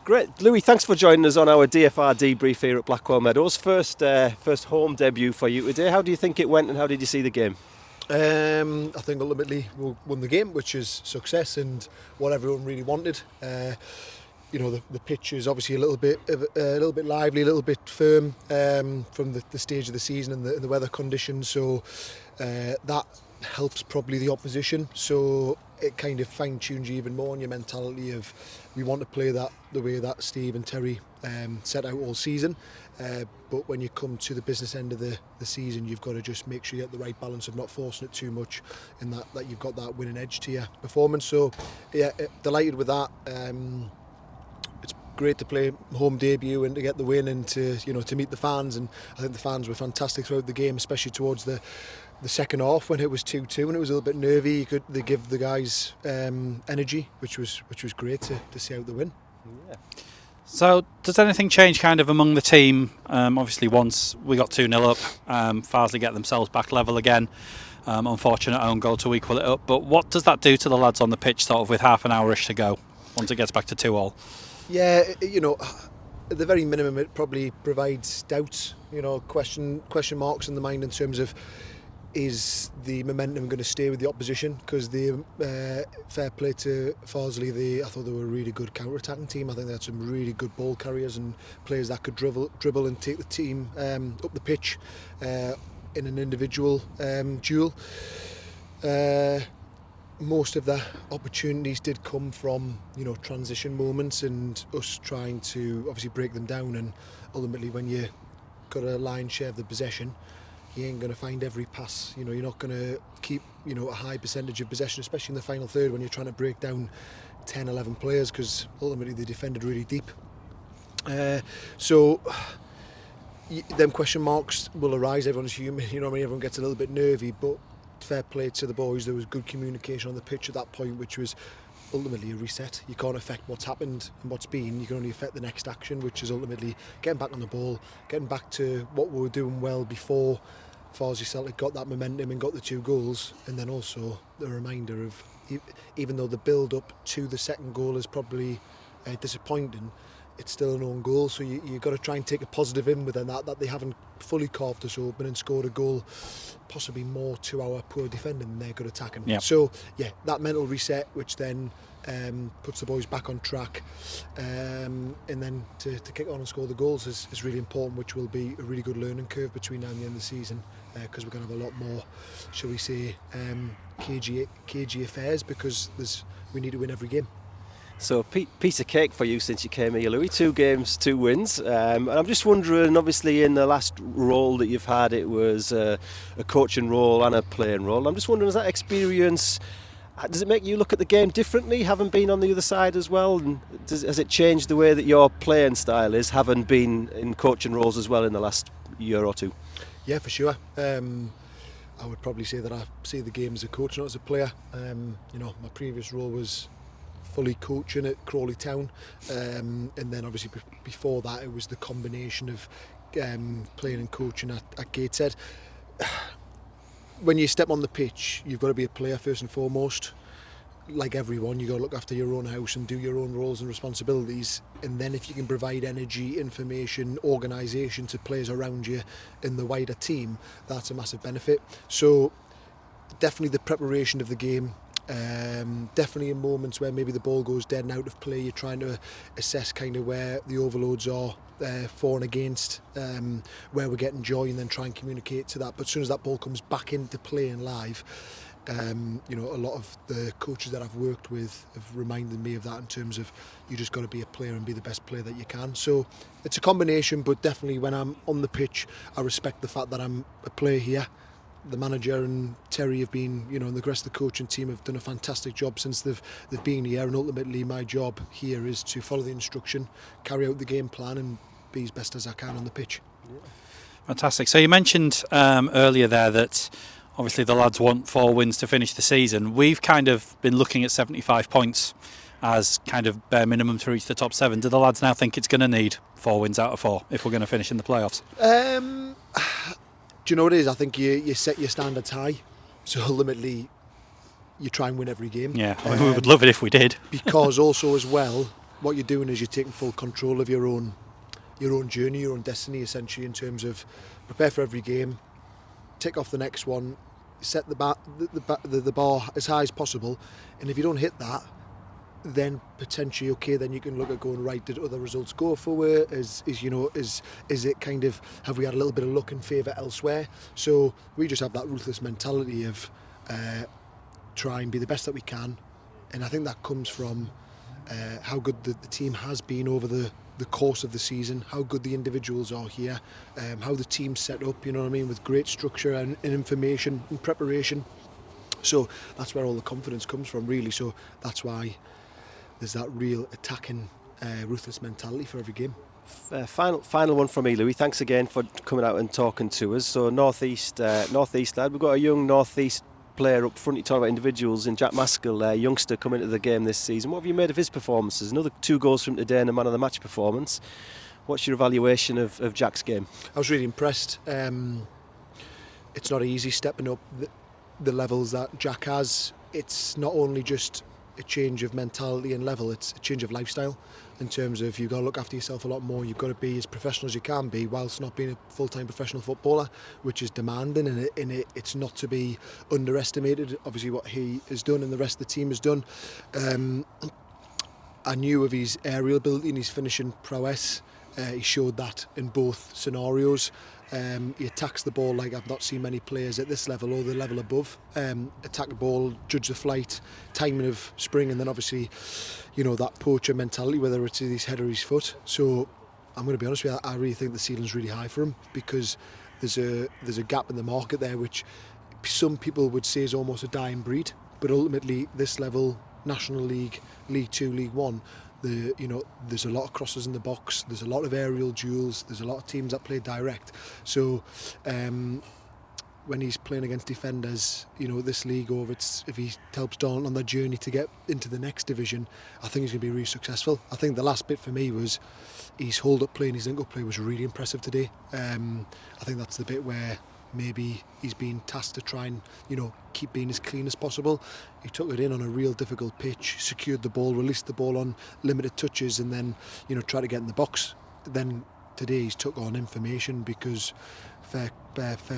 Great. Louis, thanks for joining us on our DFR debrief here at Blackwell Meadows. First home debut for you today. How do you think it went and how did you see the game? I think ultimately we won the game, which is success and what everyone really wanted. The pitch is obviously a little bit lively, a little bit firm from the stage of the season and the weather conditions. So that helps probably the opposition. So it kind of fine tunes you even more on your mentality of we want to play that the way that Steve and Terry set out all season. But when you come to the business end of the season, you've got to just make sure you get the right balance of not forcing it too much and that you've got that winning edge to your performance. So yeah, delighted with that. It's great to play home debut and to get the win and to meet the fans, and I think the fans were fantastic throughout the game, especially towards the second half when it was 2-2 and it was a little bit nervy. They give the guys energy, which was great to see out the win. Yeah. So does anything change kind of among the team? Obviously once we got 2-0 up, Farsley get themselves back level again. Unfortunate own goal to equal it up. But what does that do to the lads on the pitch sort of with half an hour-ish to go once it gets back to 2-2? Yeah, at the very minimum it probably provides doubts, question marks in the mind in terms of is the momentum going to stay with the opposition? Because the fair play to Farsley, I thought they were a really good counter-attacking team. I think they had some really good ball carriers and players that could dribble and take the team up the pitch in an individual duel. Most of the opportunities did come from transition moments and us trying to obviously break them down, and ultimately when you got a line share of the possession, you ain't going to find every pass. You're not going to keep a high percentage of possession, especially in the final third when you're trying to break down 10, 11 players, because ultimately they defended really deep. So them question marks will arise. Everyone's human, everyone gets a little bit nervy, but fair play to the boys. There was good communication on the pitch at that point, which was ultimately a reset. You can't affect what's happened and what's been. You can only affect the next action, which is ultimately getting back on the ball, getting back to what we were doing well before Farsley Celtic got that momentum and got the 2 goals. And then also the reminder of, even though the build-up to the second goal is probably disappointing, it's still an own goal, so you've got to try and take a positive in within that they haven't fully carved us open and scored a goal, possibly more to our poor defending than their good attacking. Yep. So yeah, that mental reset, which then puts the boys back on track, and then to kick on and score the goals is really important, which will be a really good learning curve between now and the end of the season, because we're going to have a lot more, shall we say, cagey affairs, because we need to win every game. So piece of cake for you since you came here, Louis. 2 games, 2 wins. And I'm just wondering, obviously in the last role that you've had, it was a coaching role and a playing role. I'm just wondering, has that experience, does it make you look at the game differently, having been on the other side as well? And has it changed the way that your playing style is, having been in coaching roles as well in the last year or 2? Yeah, for sure. I would probably say that I see the game as a coach, not as a player. My previous role was fully coaching at Crawley Town, and then obviously before that it was the combination of playing and coaching at Gateshead. When you step on the pitch, you've got to be a player first and foremost. Like everyone, you've got to look after your own house and do your own roles and responsibilities, and then if you can provide energy, information, organisation to players around you in the wider team, that's a massive benefit. So definitely the preparation of the game. Definitely in moments where maybe the ball goes dead and out of play, you're trying to assess kind of where the overloads are for and against, where we're getting joy, and then try and communicate to that. But as soon as that ball comes back into play and live, a lot of the coaches that I've worked with have reminded me of that, in terms of you just got to be a player and be the best player that you can. So it's a combination, but definitely when I'm on the pitch, I respect the fact that I'm a player here. The manager and Terry have been, and the rest of the coaching team have done a fantastic job since they've been here, and ultimately my job here is to follow the instruction, carry out the game plan and be as best as I can on the pitch. Yeah. Fantastic. So you mentioned earlier there that obviously the lads want 4 wins to finish the season. We've kind of been looking at 75 points as kind of bare minimum to reach the top 7. Do the lads now think it's going to need 4 wins out of 4 if we're going to finish in the playoffs? Do you know what it is? I think you set your standards high, so ultimately you try and win every game. Yeah, we would love it if we did. Because also as well, what you're doing is you're taking full control of your own journey, your own destiny, essentially, in terms of prepare for every game, tick off the next one, set the bar as high as possible, and if you don't hit that, then potentially then you can look at going, right, did other results go for it? Is it kind of, have we had a little bit of luck in favour elsewhere? So we just have that ruthless mentality of try and be the best that we can, and I think that comes from how good the team has been over the course of the season, how good the individuals are here, how the team's set up, you know what I mean, with great structure and information and preparation. So that's where all the confidence comes from, really. So that's why there's that real attacking, ruthless mentality for every game. Final one from me, Louis. Thanks again for coming out and talking to us. So Northeast lad, we've got a young Northeast player up front. You talk about individuals, and Jack Maskell, a youngster, coming into the game this season. What have you made of his performances? Another 2 goals from today and a man of the match performance. What's your evaluation of Jack's game? I was really impressed. It's not easy stepping up the levels that Jack has. It's not only just a change of mentality and level, it's a change of lifestyle, in terms of you've got to look after yourself a lot more. You've got to be as professional as you can be whilst not being a full-time professional footballer, which is demanding, and it's not to be underestimated, obviously, what he has done and the rest of the team has done. I knew of his aerial ability and his finishing prowess. He showed that in both scenarios. He attacks the ball like I've not seen many players at this level or the level above. Attack the ball, judge the flight, timing of spring, and then obviously, that poacher mentality, whether it's his head or his foot. So I'm going to be honest with you, I really think the ceiling's really high for him, because there's a gap in the market there, which some people would say is almost a dying breed. But ultimately, this level, National League, League 2, League 1, there's a lot of crosses in the box, there's a lot of aerial duels, there's a lot of teams that play direct. So when he's playing against defenders, this league, or if he helps Darlington on their journey to get into the next division, I think he's going to be really successful. I think the last bit for me was his hold-up play and his link-up play was really impressive today. I think that's the bit where maybe he's been tasked to try and keep being as clean as possible. He took it in on a real difficult pitch, secured the ball, released the ball on limited touches, and then tried to get in the box. Then today he's took on information, because fair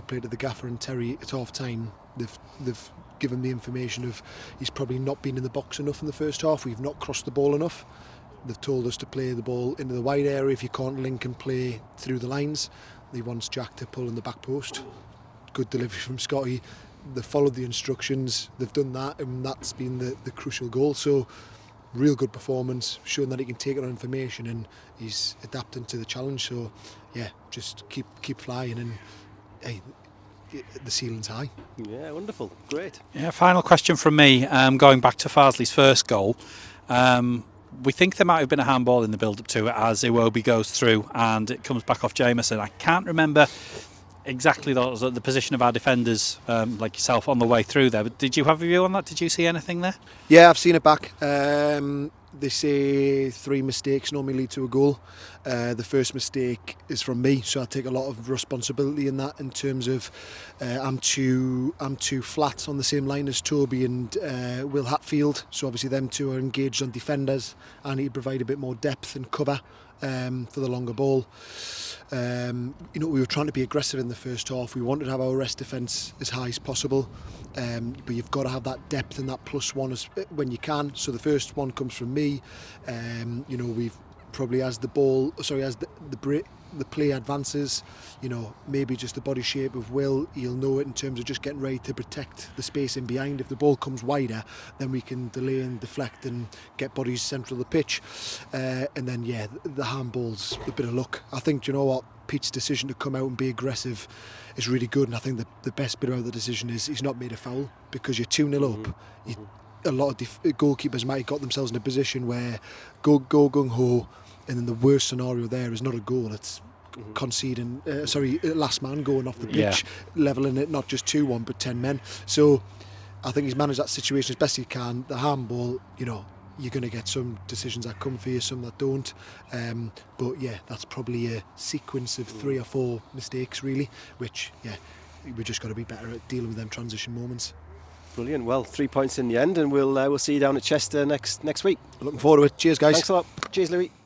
play to the gaffer and Terry at half time. They've given the information of he's probably not been in the box enough in the first half. We've not crossed the ball enough. They've told us to play the ball into the wide area if you can't link and play through the lines. He wants Jack to pull in the back post. Good delivery from Scotty. They've followed the instructions, they've done that, and that's been the crucial goal. So real good performance, showing that he can take it on information, and he's adapting to the challenge. So yeah, just keep flying, and hey, the ceiling's high. Yeah, wonderful, great. Yeah, final question from me, going back to Farsley's first goal. We think there might have been a handball in the build-up to it as Iwobi goes through and it comes back off Jameson. I can't remember exactly the position of our defenders, like yourself, on the way through there. But did you have a view on that? Did you see anything there? Yeah, I've seen it back. They say 3 mistakes normally lead to a goal. The first mistake is from me, so I take a lot of responsibility in that, in terms of I'm too flat on the same line as Toby and Will Hatfield. So obviously them two are engaged on defenders. I need to provide a bit more depth and cover for the longer ball. We were trying to be aggressive in the first half. We wanted to have our rest defence as high as possible, but you've got to have that depth and that +1 when you can. So the first one comes from me. We've probably, as the play advances, maybe just the body shape of Will, he'll know it in terms of just getting ready to protect the space in behind. If the ball comes wider, then we can delay and deflect and get bodies central of the pitch. And then, the handball's a bit of luck. I think, Pete's decision to come out and be aggressive is really good, and I think the best bit about the decision is he's not made a foul, because you're 2-0 up. A lot of goalkeepers might have got themselves in a position where go gung-ho, and then the worst scenario there is not a goal, it's conceding, last man going off the pitch, levelling it, not just 2-1 but 10 men. So I think he's managed that situation as best he can. The handball, you're going to get some decisions that come for you, some that don't. But yeah, that's probably a sequence of 3 or 4 mistakes really, which we just got to be better at dealing with them transition moments. Brilliant. Well, 3 points in the end, and we'll see you down at Chester next week. Looking forward to it. Cheers, guys. Thanks a lot. Cheers, Louis.